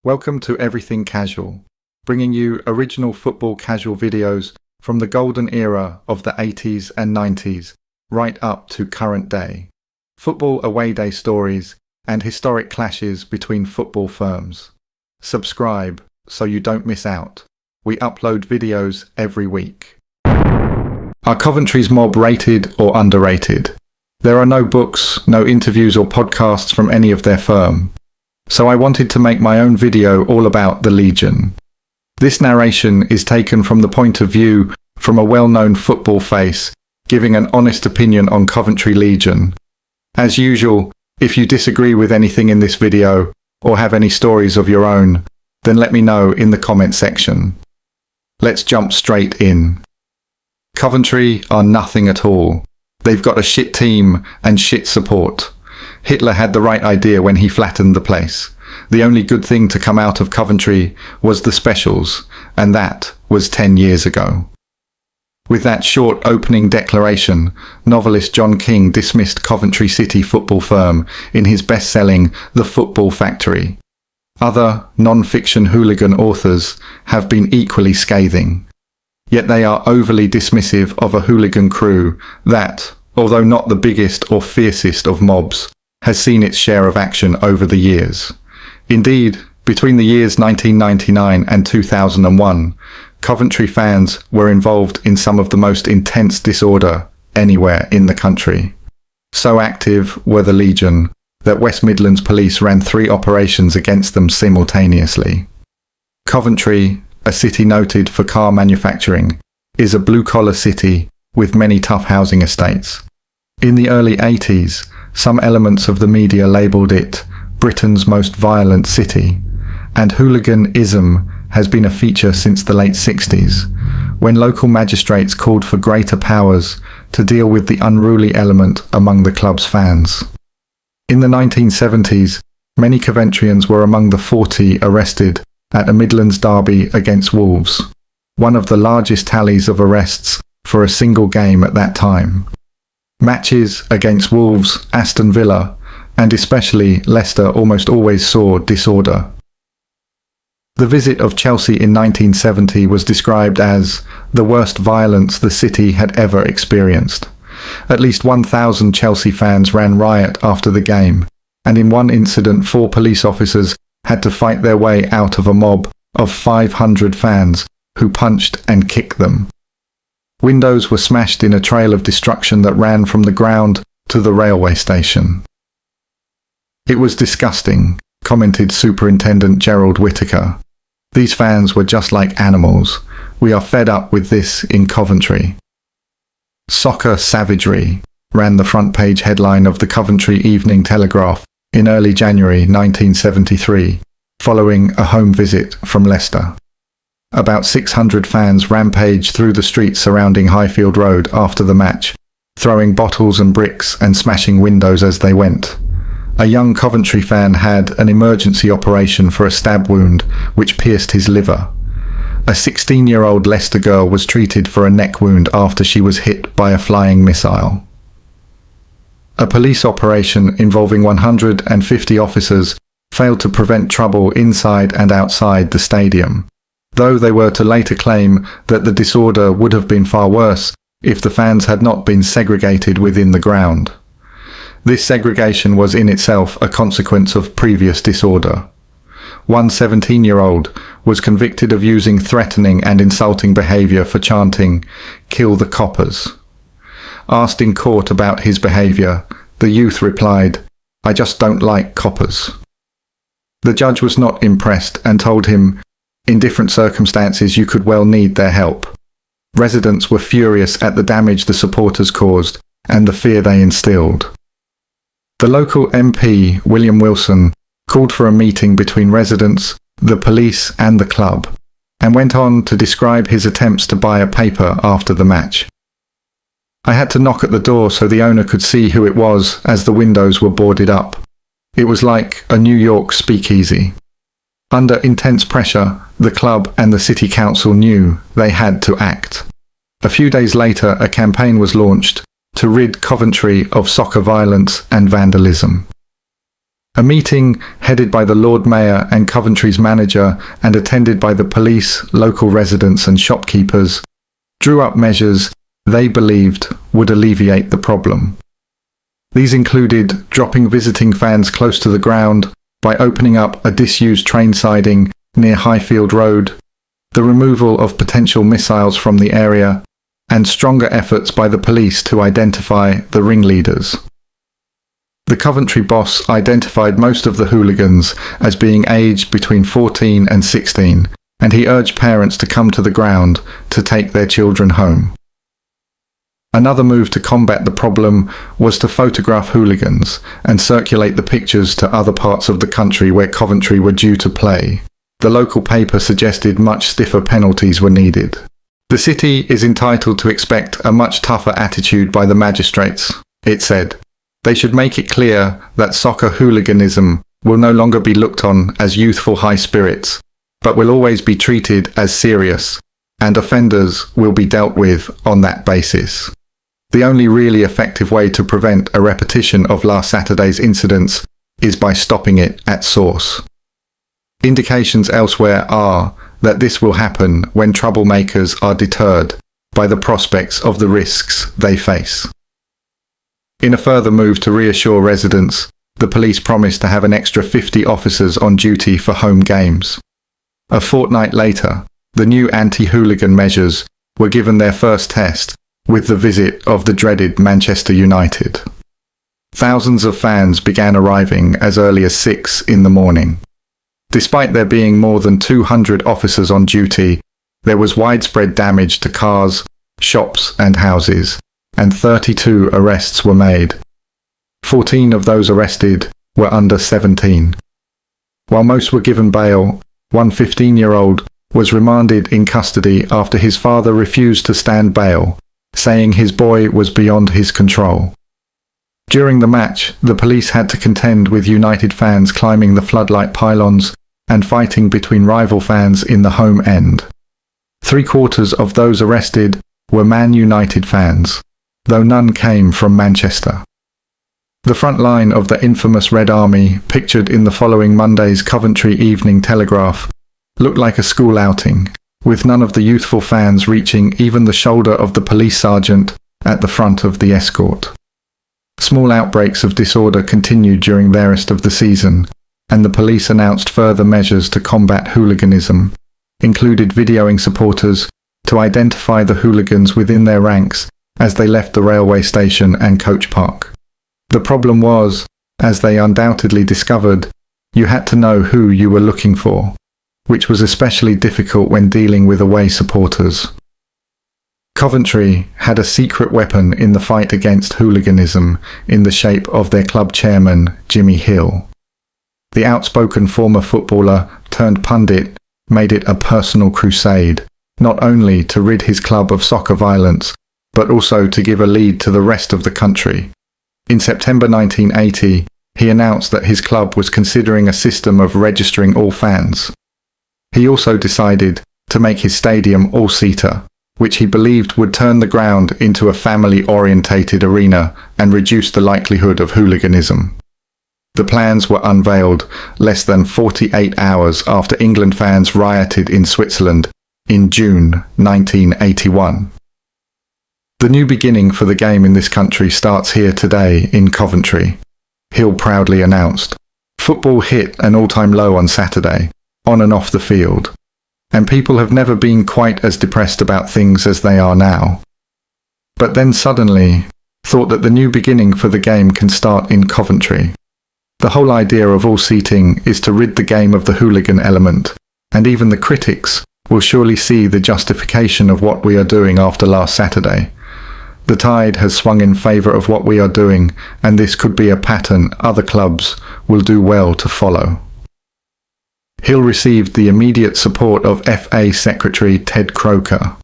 Welcome to Everything Casual, bringing you original football casual videos from the golden era of the 80s and 90s, right up to current day. Football away day stories and historic clashes between football firms. Subscribe so you don't miss out. We upload videos every week. Are Coventry's mob rated or underrated? There are no books, no interviews or podcasts from any of their firm. So I wanted to make my own video all about the Legion. This narration is taken from the point of view from a well-known football face, giving an honest opinion on Coventry Legion. As usual, if you disagree with anything in this video, or have any stories of your own, then let me know in the comment section. Let's jump straight in. Coventry are nothing at all. They've got a shit team and shit support. Hitler had the right idea when he flattened the place. The only good thing to come out of Coventry was the specials, and that was 10 years ago. With that short opening declaration, novelist John King dismissed Coventry City football firm in his best-selling The Football Factory. Other non-fiction hooligan authors have been equally scathing. Yet they are overly dismissive of a hooligan crew that, although not the biggest or fiercest of mobs, has seen its share of action over the years. Indeed, between the years 1999 and 2001, Coventry fans were involved in some of the most intense disorder anywhere in the country. So active were the Legion that West Midlands police ran 3 operations against them simultaneously. Coventry, a city noted for car manufacturing, is a blue-collar city with many tough housing estates. In the early 80s, some elements of the media labelled it Britain's most violent city, and hooliganism has been a feature since the late 60s, when local magistrates called for greater powers to deal with the unruly element among the club's fans. In the 1970s, many Coventrians were among the 40 arrested at a Midlands derby against Wolves, one of the largest tallies of arrests for a single game at that time. Matches against Wolves, Aston Villa, and especially Leicester almost always saw disorder. The visit of Chelsea in 1970 was described as the worst violence the city had ever experienced. At least 1,000 Chelsea fans ran riot after the game, and in one incident 4 police officers had to fight their way out of a mob of 500 fans who punched and kicked them. Windows were smashed in a trail of destruction that ran from the ground to the railway station. It was disgusting, commented Superintendent Gerald Whittaker. These fans were just like animals. We are fed up with this in Coventry. Soccer savagery ran the front page headline of the Coventry Evening Telegraph in early January 1973, following a home visit from Leicester. About 600 fans rampaged through the streets surrounding Highfield Road after the match, throwing bottles and bricks and smashing windows as they went. A young Coventry fan had an emergency operation for a stab wound which pierced his liver. A 16-year-old Leicester girl was treated for a neck wound after she was hit by a flying missile. A police operation involving 150 officers failed to prevent trouble inside and outside the stadium, though they were to later claim that the disorder would have been far worse if the fans had not been segregated within the ground. This segregation was in itself a consequence of previous disorder. One 17-year-old was convicted of using threatening and insulting behaviour for chanting, "Kill the coppers." Asked in court about his behaviour, the youth replied, "I just don't like coppers." The judge was not impressed and told him, "In different circumstances you could well need their help." Residents were furious at the damage the supporters caused and the fear they instilled. The local MP, William Wilson, called for a meeting between residents, the police and the club, and went on to describe his attempts to buy a paper after the match. "I had to knock at the door so the owner could see who it was as the windows were boarded up. It was like a New York speakeasy." Under intense pressure, the club and the city council knew they had to act. A few days later, a campaign was launched to rid Coventry of soccer violence and vandalism. A meeting headed by the Lord Mayor and Coventry's manager and attended by the police, local residents and shopkeepers drew up measures they believed would alleviate the problem. These included dropping visiting fans close to the ground by opening up a disused train siding near Highfield Road, the removal of potential missiles from the area, and stronger efforts by the police to identify the ringleaders. The Coventry boss identified most of the hooligans as being aged between 14 and 16, and he urged parents to come to the ground to take their children home. Another move to combat the problem was to photograph hooligans and circulate the pictures to other parts of the country where Coventry were due to play. The local paper suggested much stiffer penalties were needed. The city is entitled to expect a much tougher attitude by the magistrates, it said. They should make it clear that soccer hooliganism will no longer be looked on as youthful high spirits, but will always be treated as serious, and offenders will be dealt with on that basis. The only really effective way to prevent a repetition of last Saturday's incidents is by stopping it at source. Indications elsewhere are that this will happen when troublemakers are deterred by the prospects of the risks they face. In a further move to reassure residents, the police promised to have an extra 50 officers on duty for home games. A fortnight later, the new anti-hooligan measures were given their first test with the visit of the dreaded Manchester United. Thousands of fans began arriving as early as 6 in the morning. Despite there being more than 200 officers on duty, there was widespread damage to cars, shops and houses, and 32 arrests were made. 14 of those arrested were under 17. While most were given bail, one 15-year-old was remanded in custody after his father refused to stand bail, saying his boy was beyond his control. During the match, the police had to contend with United fans climbing the floodlight pylons and fighting between rival fans in the home end. 3/4 of those arrested were Man United fans, though none came from Manchester. The front line of the infamous Red Army, pictured in the following Monday's Coventry Evening Telegraph, looked like a school outing, with none of the youthful fans reaching even the shoulder of the police sergeant at the front of the escort. Small outbreaks of disorder continued during the rest of the season, and the police announced further measures to combat hooliganism, included videoing supporters to identify the hooligans within their ranks as they left the railway station and coach park. The problem was, as they undoubtedly discovered, you had to know who you were looking for, which was especially difficult when dealing with away supporters. Coventry had a secret weapon in the fight against hooliganism in the shape of their club chairman, Jimmy Hill. The outspoken former footballer turned pundit made it a personal crusade, not only to rid his club of soccer violence, but also to give a lead to the rest of the country. In September 1980, he announced that his club was considering a system of registering all fans. He also decided to make his stadium all-seater, which he believed would turn the ground into a family-orientated arena and reduce the likelihood of hooliganism. The plans were unveiled less than 48 hours after England fans rioted in Switzerland in June 1981. The new beginning for the game in this country starts here today in Coventry, Hill proudly announced. Football hit an all-time low on Saturday, on and off the field, and people have never been quite as depressed about things as they are now. But then suddenly thought that the new beginning for the game can start in Coventry. The whole idea of all seating is to rid the game of the hooligan element, and even the critics will surely see the justification of what we are doing after last Saturday. The tide has swung in favour of what we are doing, and this could be a pattern other clubs will do well to follow. Hill received the immediate support of FA Secretary Ted Croker.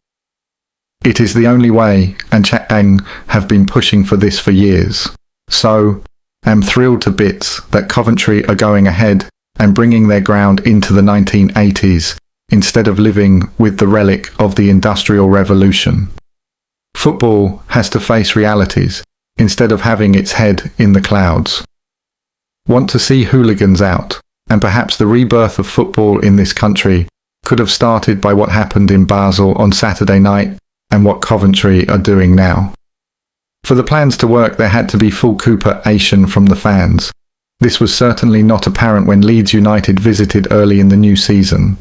It is the only way, and Chang have been pushing for this for years. So, am thrilled to bits that Coventry are going ahead and bringing their ground into the 1980s instead of living with the relic of the Industrial Revolution. Football has to face realities instead of having its head in the clouds. want to see hooligans out, and perhaps the rebirth of football in this country could have started by what happened in Basel on Saturday night and what Coventry are doing now. For the plans to work, there had to be full cooperation from the fans. This was certainly not apparent when Leeds United visited early in the new season.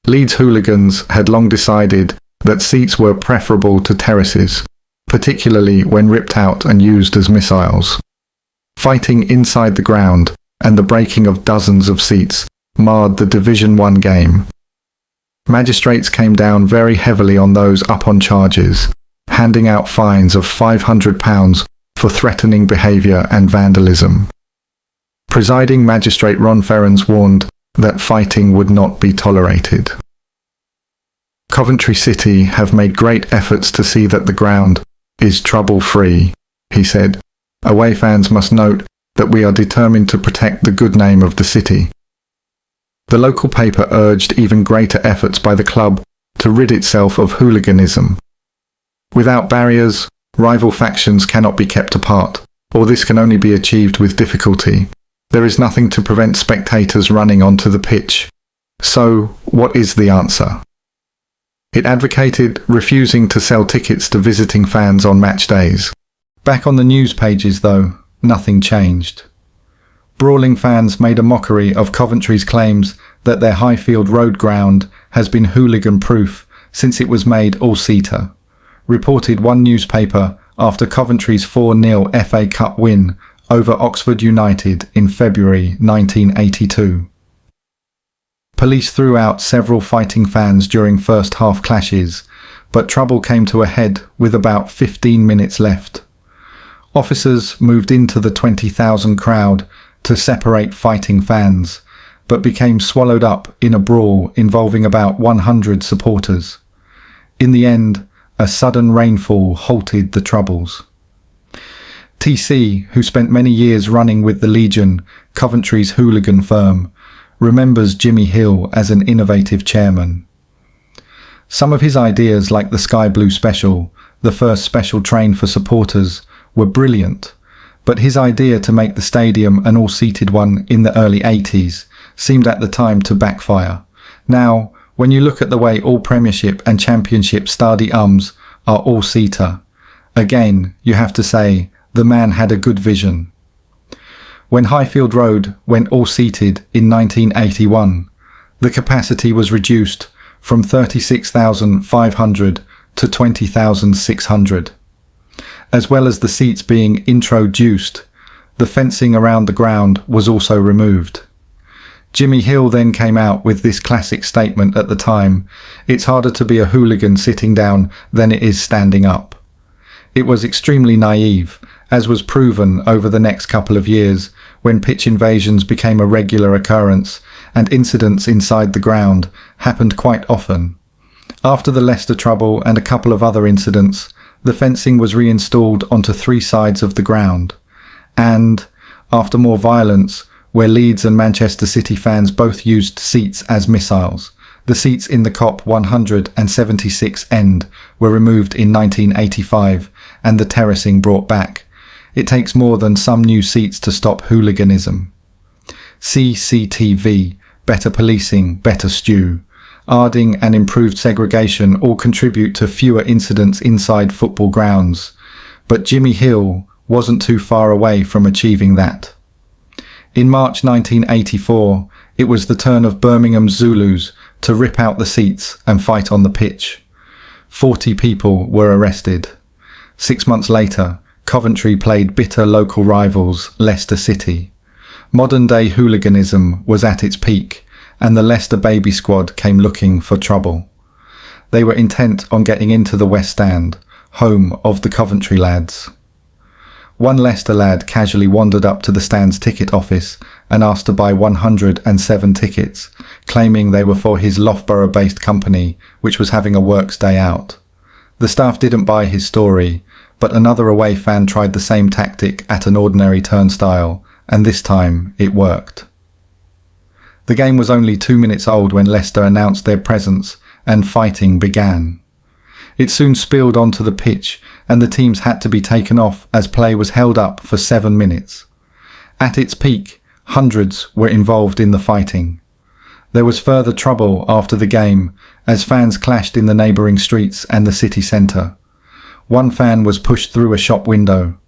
Leeds hooligans had long decided that seats were preferable to terraces, particularly when ripped out and used as missiles. Fighting inside the ground and the breaking of dozens of seats marred the Division 1 game. Magistrates came down very heavily on those up on charges, handing out fines of £500 for threatening behaviour and vandalism. Presiding Magistrate Ron Ferrans warned that fighting would not be tolerated. Coventry City have made great efforts to see that the ground is trouble-free, he said. Away fans must note that we are determined to protect the good name of the city. The local paper urged even greater efforts by the club to rid itself of hooliganism. Without barriers, rival factions cannot be kept apart, or this can only be achieved with difficulty. There is nothing to prevent spectators running onto the pitch. So, what is the answer? It advocated refusing to sell tickets to visiting fans on match days. Back on the news pages, though, nothing changed. Brawling fans made a mockery of Coventry's claims that their Highfield Road ground has been hooligan-proof since it was made all-seater, reported one newspaper after Coventry's 4-0 FA Cup win over Oxford United in February 1982. Police threw out several fighting fans during first-half clashes, but trouble came to a head with about 15 minutes left. Officers moved into the 20,000 crowd to separate fighting fans, but became swallowed up in a brawl involving about 100 supporters. In the end, a sudden rainfall halted the troubles. TC, who spent many years running with the Legion, Coventry's hooligan firm, remembers Jimmy Hill as an innovative chairman. Some of his ideas, like the Sky Blue Special, the first special train for supporters, were brilliant, but his idea to make the stadium an all-seated one in the early 80s seemed at the time to backfire. Now, when you look at the way all Premiership and Championship stadiums are all-seater, again, you have to say, the man had a good vision. When Highfield Road went all-seated in 1981, the capacity was reduced from 36,500 to 20,600. As well as the seats being introduced, the fencing around the ground was also removed. Jimmy Hill then came out with this classic statement at the time: "It's harder to be a hooligan sitting down than it is standing up." It was extremely naive, as was proven over the next couple of years when pitch invasions became a regular occurrence and incidents inside the ground happened quite often. After the Leicester trouble and a couple of other incidents, the fencing was reinstalled onto 3 sides of the ground, and, after more violence, where Leeds and Manchester City fans both used seats as missiles, the seats in the COP 176 end were removed in 1985 and the terracing brought back. It takes more than some new seats to stop hooliganism. CCTV, better policing, better stew, Arding and improved segregation all contribute to fewer incidents inside football grounds, but Jimmy Hill wasn't too far away from achieving that. In March 1984, it was the turn of Birmingham's Zulus to rip out the seats and fight on the pitch. 40 people were arrested. 6 months later, Coventry played bitter local rivals Leicester City. Modern-day hooliganism was at its peak, and the Leicester baby squad came looking for trouble. They were intent on getting into the West Stand, home of the Coventry lads. One Leicester lad casually wandered up to the stand's ticket office and asked to buy 107 tickets, claiming they were for his Loughborough-based company, which was having a works day out. The staff didn't buy his story, but another away fan tried the same tactic at an ordinary turnstile, and this time it worked. The game was only 2 minutes old when Leicester announced their presence and fighting began. It soon spilled onto the pitch and the teams had to be taken off as play was held up for 7 minutes. At its peak, Hundreds were involved in the fighting. There was further trouble after the game as fans clashed in the neighbouring streets and the city centre. One fan was pushed through a shop window.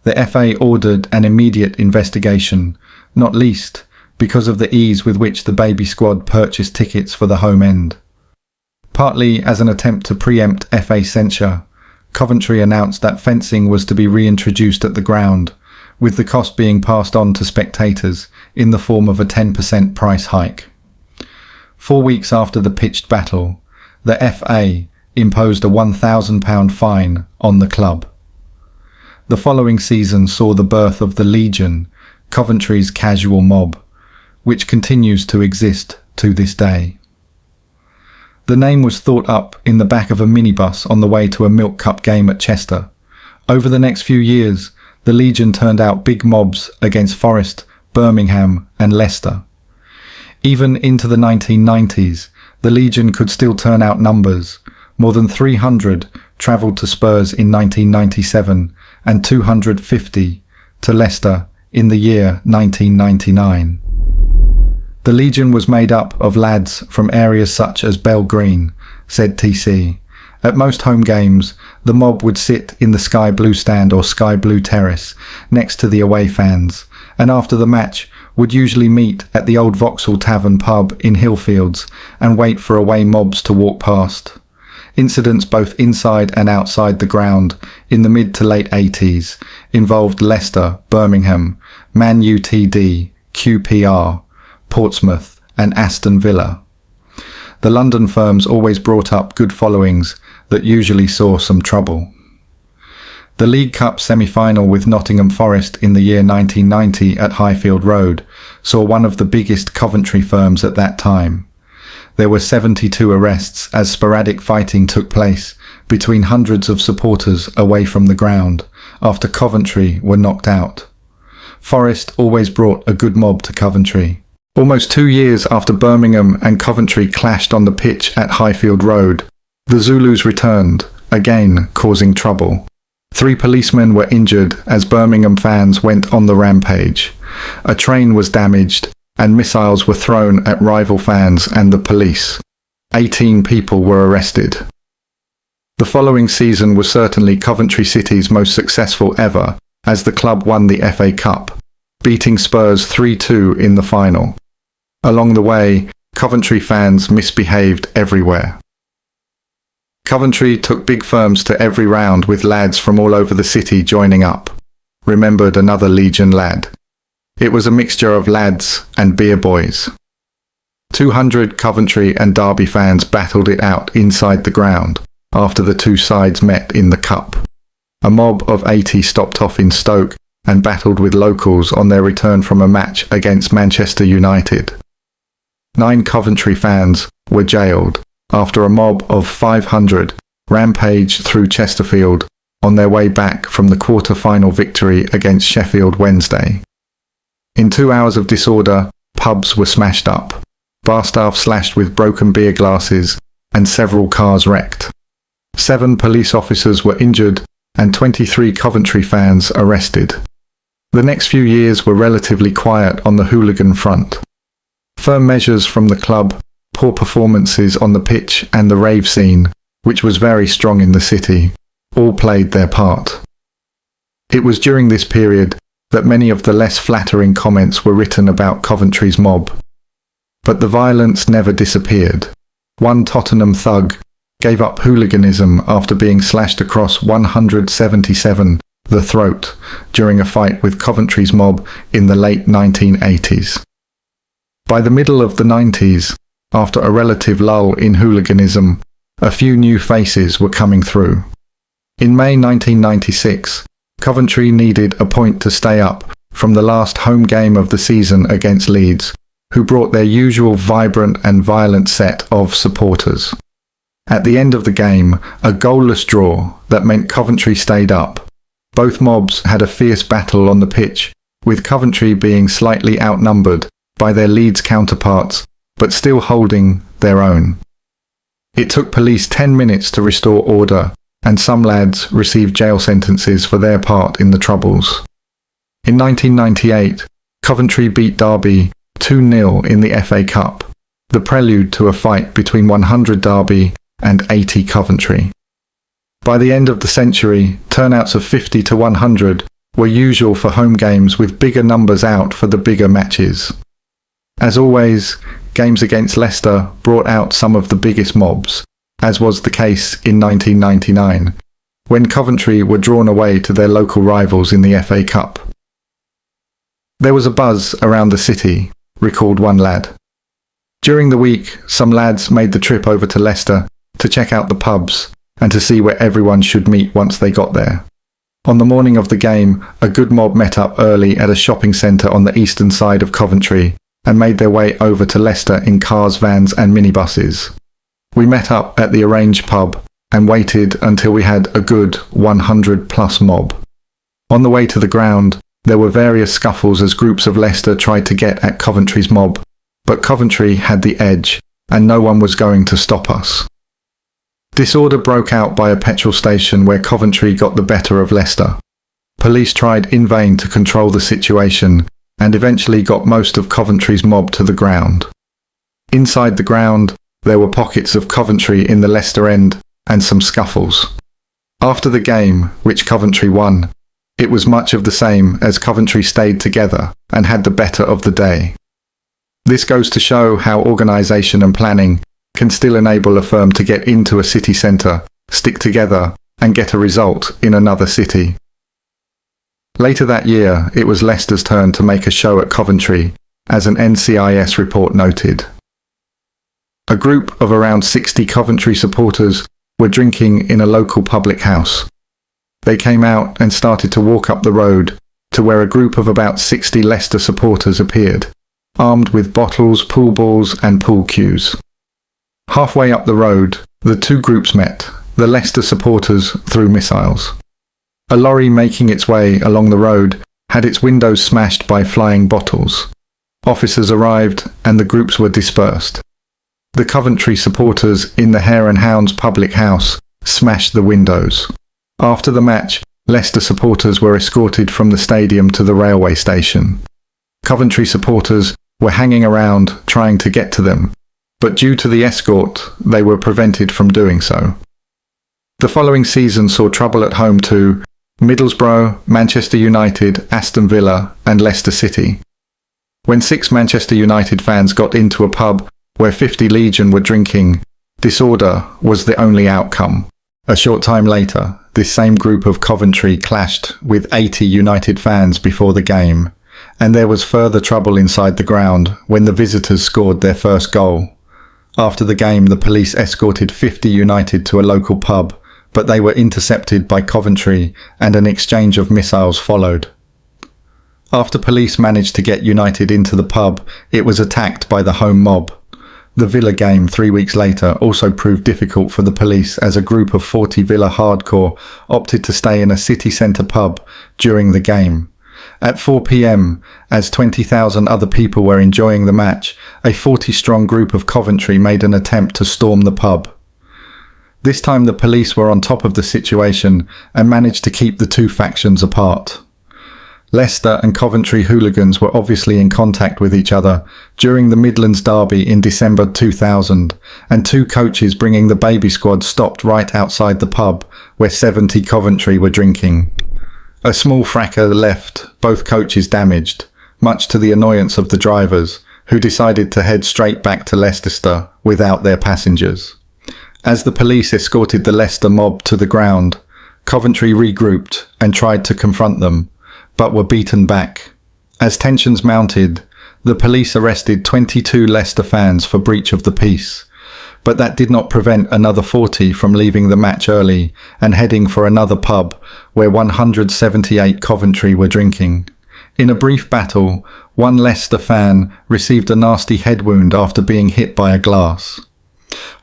The FA ordered an immediate investigation, not least because of the ease with which the baby squad purchased tickets for the home end. Partly as an attempt to preempt FA censure, Coventry announced that fencing was to be reintroduced at the ground, with the cost being passed on to spectators in the form of a 10% price hike. 4 weeks after the pitched battle, the FA imposed a £1,000 fine on the club. The following season saw the birth of the Legion, Coventry's casual mob, which continues to exist to this day. The name was thought up in the back of a minibus on the way to a Milk Cup game at Chester. Over the next few years, the Legion turned out big mobs against Forest, Birmingham and Leicester. Even into the 1990s, the Legion could still turn out numbers. More than 300 travelled to Spurs in 1997 and 250 to Leicester in the year 1999. The Legion was made up of lads from areas such as Bell Green, said TC. At most home games, the mob would sit in the Sky Blue stand or Sky Blue terrace next to the away fans, and after the match would usually meet at the old Vauxhall Tavern pub in Hillfields and wait for away mobs to walk past. Incidents both inside and outside the ground in the mid to late 80s involved Leicester, Birmingham, Man UTD, QPR, Portsmouth and Aston Villa. The London firms always brought up good followings that usually saw some trouble. The League Cup semi-final with Nottingham Forest in the year 1990 at Highfield Road saw one of the biggest Coventry firms at that time. There were 72 arrests as sporadic fighting took place between hundreds of supporters away from the ground after Coventry were knocked out. Forest always brought a good mob to Coventry. Almost 2 years after Birmingham and Coventry clashed on the pitch at Highfield Road, the Zulus returned, again causing trouble. 3 policemen were injured as Birmingham fans went on the rampage. A train was damaged and missiles were thrown at rival fans and the police. 18 people were arrested. The following season was certainly Coventry City's most successful ever as the club won the FA Cup, beating Spurs 3-2 in the final. Along the way, Coventry fans misbehaved everywhere. Coventry took big firms to every round with lads from all over the city joining up, remembered another Legion lad. It was a mixture of lads and beer boys. 200 Coventry and Derby fans battled it out inside the ground after the two sides met in the Cup. A mob of 80 stopped off in Stoke and battled with locals on their return from a match against Manchester United. 9 Coventry fans were jailed after a mob of 500 rampaged through Chesterfield on their way back from the quarter-final victory against Sheffield Wednesday. In 2 hours of disorder, pubs were smashed up, bar staff slashed with broken beer glasses, and several cars wrecked. 7 police officers were injured and 23 Coventry fans arrested. The next few years were relatively quiet on the hooligan front. Firm measures from the club, poor performances on the pitch and the rave scene, which was very strong in the city, all played their part. It was during this period that many of the less flattering comments were written about Coventry's mob. But the violence never disappeared. One Tottenham thug gave up hooliganism after being slashed across 177 the throat during a fight with Coventry's mob in the late 1980s. By the middle of the 90s, after a relative lull in hooliganism, a few new faces were coming through. In May 1996, Coventry needed a point to stay up from the last home game of the season against Leeds, who brought their usual vibrant and violent set of supporters. At the end of the game, a goalless draw that meant Coventry stayed up. Both mobs had a fierce battle on the pitch, with Coventry being slightly outnumbered by their Leeds counterparts, but still holding their own. It took police 10 minutes to restore order, and some lads received jail sentences for their part in the troubles. In 1998, Coventry beat Derby 2-0 in the FA Cup, the prelude to a fight between 100 Derby and 80 Coventry. By the end of the century, turnouts of 50 to 100 were usual for home games, with bigger numbers out for the bigger matches. As always, games against Leicester brought out some of the biggest mobs, as was the case in 1999, when Coventry were drawn away to their local rivals in the FA Cup. There was a buzz around the city, recalled one lad. During the week, some lads made the trip over to Leicester to check out the pubs and to see where everyone should meet once they got there. On the morning of the game, a good mob met up early at a shopping centre on the eastern side of Coventry and made their way over to Leicester in cars, vans and minibuses. We met up at the arranged pub and waited until we had a good 100+ mob. On the way to the ground, there were various scuffles as groups of Leicester tried to get at Coventry's mob, but Coventry had the edge and no one was going to stop us. Disorder broke out by a petrol station where Coventry got the better of Leicester. Police tried in vain to control the situation and eventually got most of Coventry's mob to the ground. Inside the ground, there were pockets of Coventry in the Leicester end and some scuffles. After the game, which Coventry won, it was much of the same as Coventry stayed together and had the better of the day. This goes to show how organisation and planning can still enable a firm to get into a city centre, stick together and get a result in another city. Later that year, it was Leicester's turn to make a show at Coventry, as an NCIS report noted. A group of around 60 Coventry supporters were drinking in a local public house. They came out and started to walk up the road to where a group of about 60 Leicester supporters appeared, armed with bottles, pool balls and pool cues. Halfway up the road, the two groups met. The Leicester supporters threw missiles. A lorry making its way along the road had its windows smashed by flying bottles. Officers arrived and the groups were dispersed. The Coventry supporters in the Hare and Hounds public house smashed the windows. After the match, Leicester supporters were escorted from the stadium to the railway station. Coventry supporters were hanging around trying to get to them, but due to the escort, they were prevented from doing so. The following season saw trouble at home to Middlesbrough, Manchester United, Aston Villa and Leicester City. When 6 Manchester United fans got into a pub where 50 Legion were drinking, disorder was the only outcome. A short time later, this same group of Coventry clashed with 80 United fans before the game, and there was further trouble inside the ground when the visitors scored their first goal. After the game, the police escorted 50 United to a local pub, but they were intercepted by Coventry and an exchange of missiles followed. After police managed to get United into the pub, it was attacked by the home mob. The Villa game 3 weeks later also proved difficult for the police as a group of 40 Villa hardcore opted to stay in a city centre pub during the game. At 4 p.m, as 20,000 other people were enjoying the match, a 40-strong group of Coventry made an attempt to storm the pub. This time the police were on top of the situation and managed to keep the two factions apart. Leicester and Coventry Hooligans were obviously in contact with each other during the Midlands derby in December 2000, and 2 coaches bringing the baby squad stopped right outside the pub where 70 Coventry were drinking. A small fracas left both coaches damaged, much to the annoyance of the drivers, who decided to head straight back to Leicester without their passengers. As the police escorted the Leicester mob to the ground, Coventry regrouped and tried to confront them, but were beaten back. As tensions mounted, the police arrested 22 Leicester fans for breach of the peace, but that did not prevent another 40 from leaving the match early and heading for another pub where 178 Coventry were drinking. In a brief battle, one Leicester fan received a nasty head wound after being hit by a glass.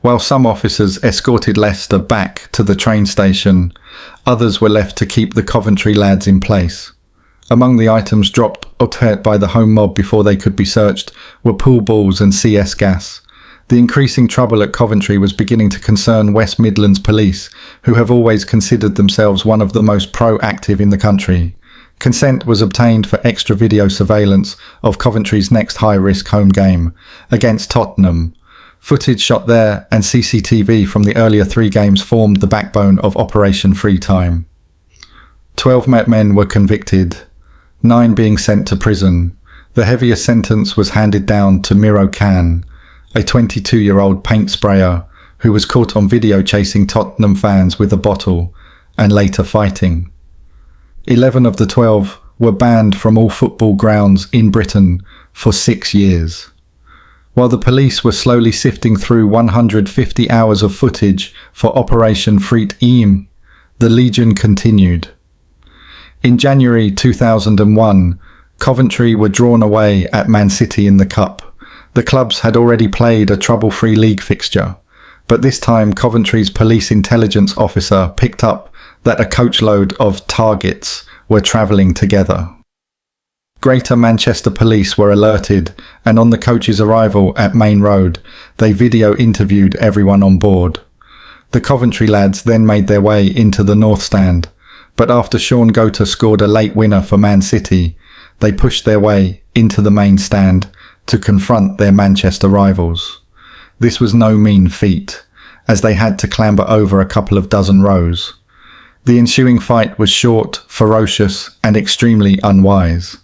While some officers escorted Leicester back to the train station, others were left to keep the Coventry lads in place. Among the items dropped or hurt by the home mob before they could be searched were pool balls and CS gas. The increasing trouble at Coventry was beginning to concern West Midlands police, who have always considered themselves one of the most proactive in the country. Consent was obtained for extra video surveillance of Coventry's next high-risk home game against Tottenham. Footage shot there and CCTV from the earlier 3 games formed the backbone of Operation Freetime. 12 men were convicted, 9 being sent to prison. The heaviest sentence was handed down to Miro Khan, a 22-year-old paint sprayer who was caught on video chasing Tottenham fans with a bottle and later fighting. 11 of the 12 were banned from all football grounds in Britain for 6 years. While the police were slowly sifting through 150 hours of footage for Operation Freetime, the Legion continued. In January 2001, Coventry were drawn away at Man City in the Cup. The clubs had already played a trouble-free league fixture, but this time Coventry's police intelligence officer picked up that a coachload of targets were travelling together. Greater Manchester Police were alerted, and on the coach's arrival at Main Road, they video interviewed everyone on board. The Coventry lads then made their way into the North Stand, but after Sean Gota scored a late winner for Man City, they pushed their way into the main stand to confront their Manchester rivals. This was no mean feat, as they had to clamber over a couple of dozen rows. The ensuing fight was short, ferocious, and extremely unwise.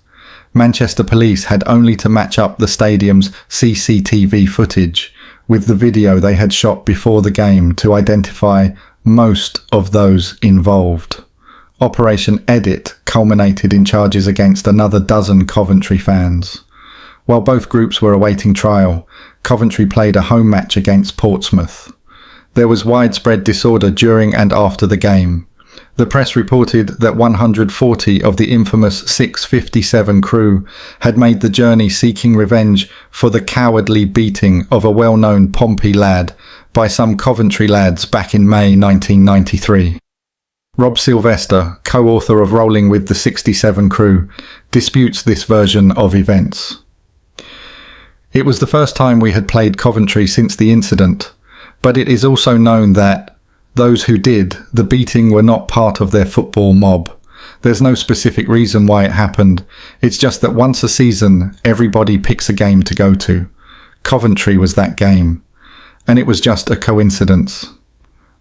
Manchester Police had only to match up the stadium's CCTV footage with the video they had shot before the game to identify most of those involved. Operation Edit culminated in charges against another dozen Coventry fans. While both groups were awaiting trial, Coventry played a home match against Portsmouth. There was widespread disorder during and after the game. The press reported that 140 of the infamous 657 crew had made the journey seeking revenge for the cowardly beating of a well-known Pompey lad by some Coventry lads back in May 1993. Rob Sylvester, co-author of Rolling with the 67 Crew, disputes this version of events. It was the first time we had played Coventry since the incident, but it is also known that those who did the beating were not part of their football mob. There's no specific reason why it happened. It's just that once a season, everybody picks a game to go to. Coventry was that game, and it was just a coincidence.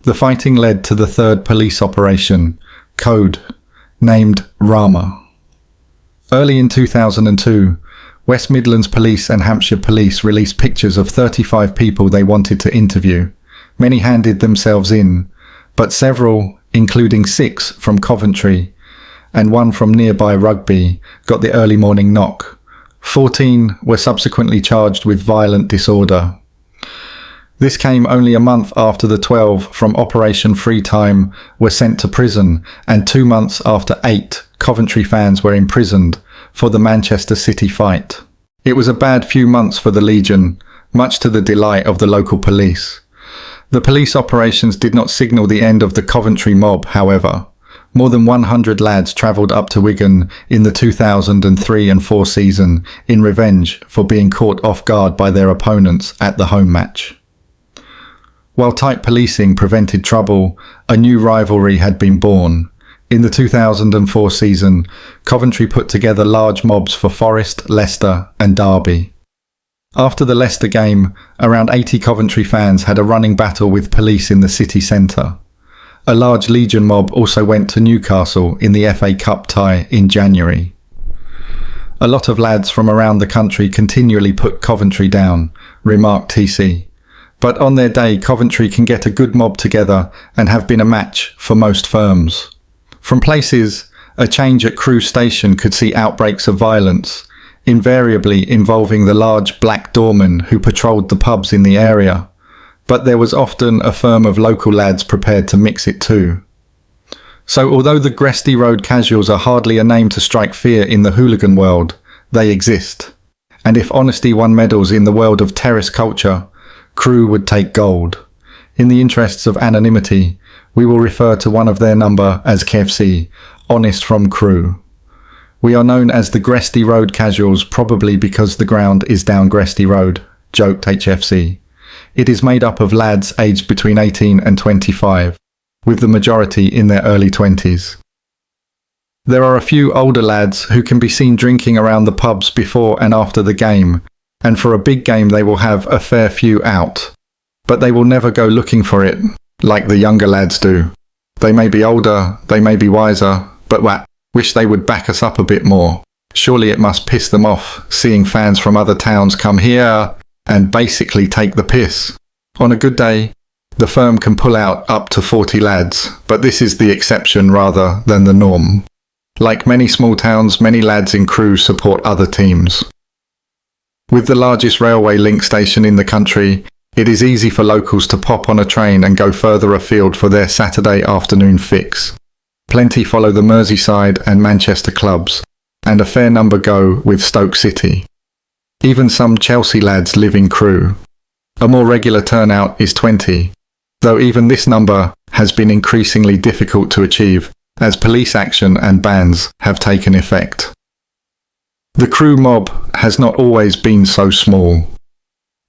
The fighting led to the third police operation, Code, named Rama. Early in 2002, West Midlands Police and Hampshire Police released pictures of 35 people they wanted to interview. Many handed themselves in, but several, including 6 from Coventry and 1 from nearby Rugby, got the early morning knock. 14 were subsequently charged with violent disorder. This came only a month after the 12 from Operation Freetime were sent to prison, and 2 months after 8 Coventry fans were imprisoned for the Manchester City fight. It was a bad few months for the Legion, much to the delight of the local police. The police operations did not signal the end of the Coventry mob, however. More than 100 lads travelled up to Wigan in the 2003 and 4 season in revenge for being caught off guard by their opponents at the home match. While tight policing prevented trouble, a new rivalry had been born. In the 2004 season, Coventry put together large mobs for Forest, Leicester and Derby. After the Leicester game, around 80 Coventry fans had a running battle with police in the city centre. A large Legion mob also went to Newcastle in the FA Cup tie in January. A lot of lads from around the country continually put Coventry down, remarked TC. But on their day, Coventry can get a good mob together and have been a match for most firms. From places, a change at Crewe station could see outbreaks of violence, invariably involving the large black doorman who patrolled the pubs in the area, but there was often a firm of local lads prepared to mix it too. So although the Gresty Road casuals are hardly a name to strike fear in the hooligan world, they exist. And if honesty won medals in the world of terrace culture, Crewe would take gold. In the interests of anonymity, we will refer to one of their number as KFC, Honest from Crewe. We are known as the Gresty Road Casuals probably because the ground is down Gresty Road, joked HFC. It is made up of lads aged between 18 and 25, with the majority in their early 20s. There are a few older lads who can be seen drinking around the pubs before and after the game, and for a big game they will have a fair few out. But they will never go looking for it, like the younger lads do. They may be older, they may be wiser, but wish they would back us up a bit more. Surely it must piss them off, seeing fans from other towns come here and basically take the piss. On a good day, the firm can pull out up to 40 lads, but this is the exception rather than the norm. Like many small towns, many lads in Crewe support other teams. With the largest railway link station in the country, it is easy for locals to pop on a train and go further afield for their Saturday afternoon fix. Plenty follow the Merseyside and Manchester clubs, and a fair number go with Stoke City. Even some Chelsea lads live in Crewe. A more regular turnout is 20, though even this number has been increasingly difficult to achieve as police action and bans have taken effect. The Crewe mob has not always been so small.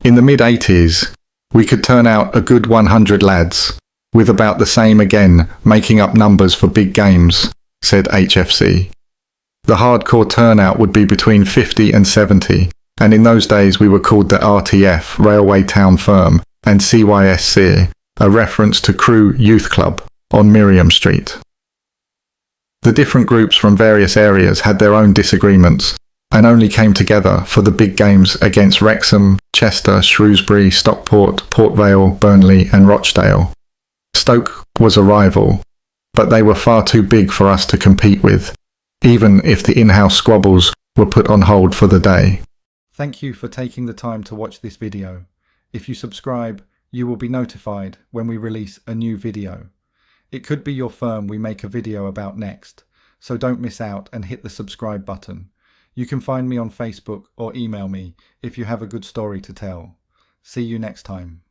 In the mid-80s, we could turn out a good 100 lads, with about the same again making up numbers for big games, said HFC. The hardcore turnout would be between 50 and 70, and in those days we were called the RTF, Railway Town Firm, and CYSC, a reference to Crewe Youth Club, on Miriam Street. The different groups from various areas had their own disagreements, and only came together for the big games against Wrexham, Chester, Shrewsbury, Stockport, Port Vale, Burnley and Rochdale. Stoke was a rival, but they were far too big for us to compete with, even if the in-house squabbles were put on hold for the day. Thank you for taking the time to watch this video. If you subscribe, you will be notified when we release a new video. It could be your firm we make a video about next, so don't miss out and hit the subscribe button. You can find me on Facebook or email me if you have a good story to tell. See you next time.